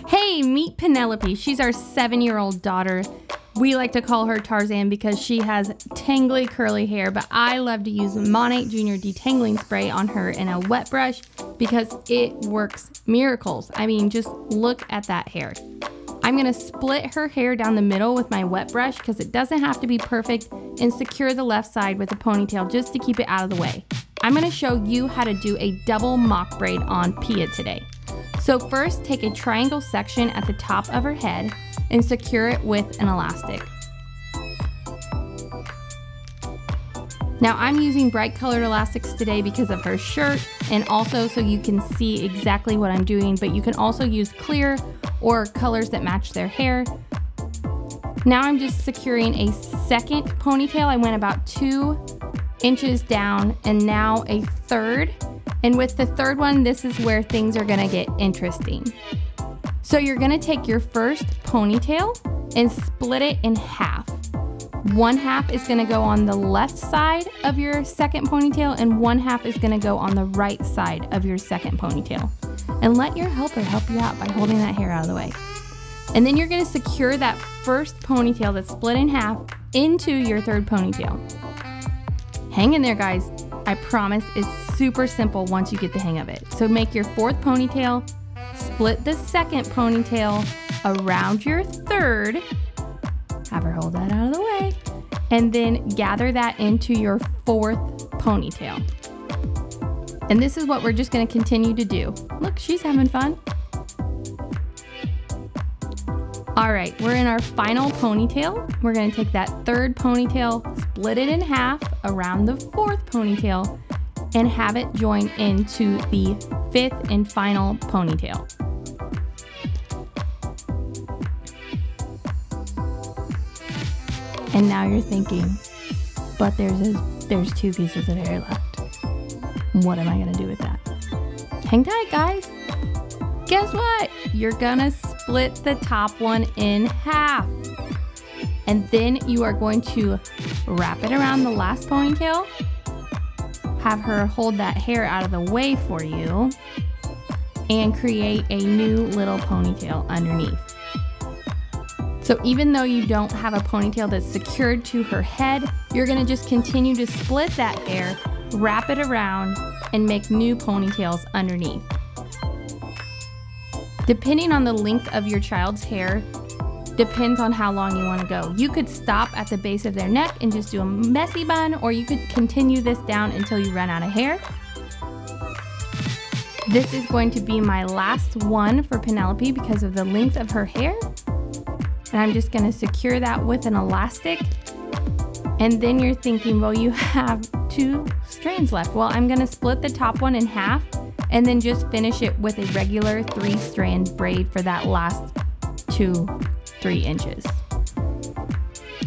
Hey, meet Penelope. She's our 7-year-old daughter. We like to call her Tarzan because she has tangly curly hair, but I love to use Monat Junior Detangling Spray on her in a wet brush because it works miracles. I mean, just look at that hair. I'm gonna split her hair down the middle with my wet brush because it doesn't have to be perfect, and secure the left side with a ponytail just to keep it out of the way. I'm gonna show you how to do a double mock braid on Pia today. So first, take a triangle section at the top of her head and secure it with an elastic. Now I'm using bright colored elastics today because of her shirt and also so you can see exactly what I'm doing, but you can also use clear or colors that match their hair. Now I'm just securing a second ponytail. I went about 2 inches down and now a third. And with the third one, this is where things are gonna get interesting. So you're gonna take your first ponytail and split it in half. One half is gonna go on the left side of your second ponytail and one half is gonna go on the right side of your second ponytail. And let your helper help you out by holding that hair out of the way. And then you're gonna secure that first ponytail that's split in half into your third ponytail. Hang in there, guys. I promise it's super simple once you get the hang of it. So make your fourth ponytail, split the second ponytail around your third, have her hold that out of the way, and then gather that into your fourth ponytail. And this is what we're just gonna continue to do. Look, she's having fun. All right, we're in our final ponytail. We're gonna take that third ponytail, split it in half around the fourth ponytail, and have it join into the fifth and final ponytail. And now you're thinking, but there's 2 pieces of hair left. What am I gonna do with that? Hang tight, guys. Guess what? You're gonna split the top one in half. And then you are going to wrap it around the last ponytail, have her hold that hair out of the way for you, and create a new little ponytail underneath. So even though you don't have a ponytail that's secured to her head, you're gonna just continue to split that hair, wrap it around, and make new ponytails underneath. Depending on the length of your child's hair, depends on how long you want to go. You could stop at the base of their neck and just do a messy bun, or you could continue this down until you run out of hair. This is going to be my last one for Penelope because of the length of her hair. And I'm just gonna secure that with an elastic. And then you're thinking, well, you have 2 strands left. Well, I'm gonna split the top one in half and then just finish it with a regular 3-strand braid for that last 2-3 inches.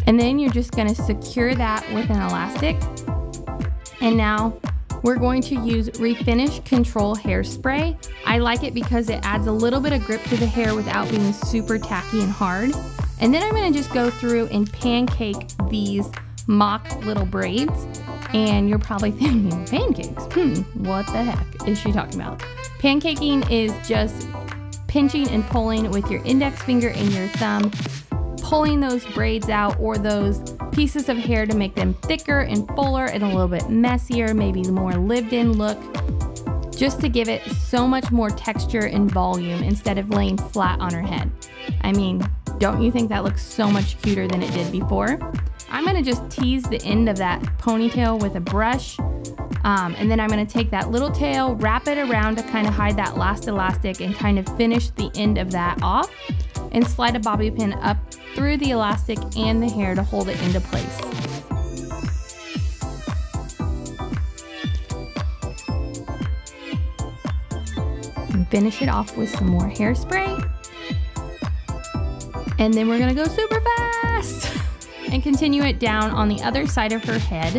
And then you're just gonna secure that with an elastic. And now we're going to use Refinish Control Hairspray. I like it because it adds a little bit of grip to the hair without being super tacky and hard. And then I'm gonna just go through and pancake these mock little braids. And you're probably thinking, pancakes? What the heck is she talking about? Pancaking is just pinching and pulling with your index finger and your thumb, pulling those braids out or those pieces of hair to make them thicker and fuller and a little bit messier, maybe more lived-in look, just to give it so much more texture and volume instead of laying flat on her head. I mean, don't you think that looks so much cuter than it did before? I'm gonna just tease the end of that ponytail with a brush, and then I'm gonna take that little tail, wrap it around to kind of hide that last elastic and kind of finish the end of that off, and slide a bobby pin up through the elastic and the hair to hold it into place. And finish it off with some more hairspray. And then we're gonna go super fast and continue it down on the other side of her head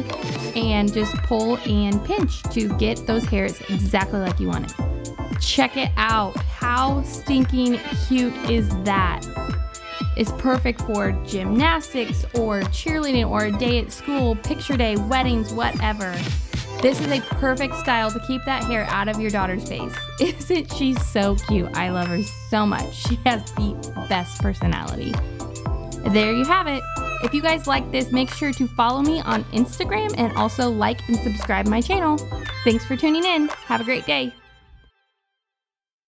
and just pull and pinch to get those hairs exactly like you want it. Check it out. How stinking cute is that? It's perfect for gymnastics or cheerleading or a day at school, picture day, weddings, whatever. This is a perfect style to keep that hair out of your daughter's face. Isn't she so cute? I love her so much. She has the best personality. There you have it. If you guys like this, make sure to follow me on Instagram and also like and subscribe my channel. Thanks for tuning in. Have a great day.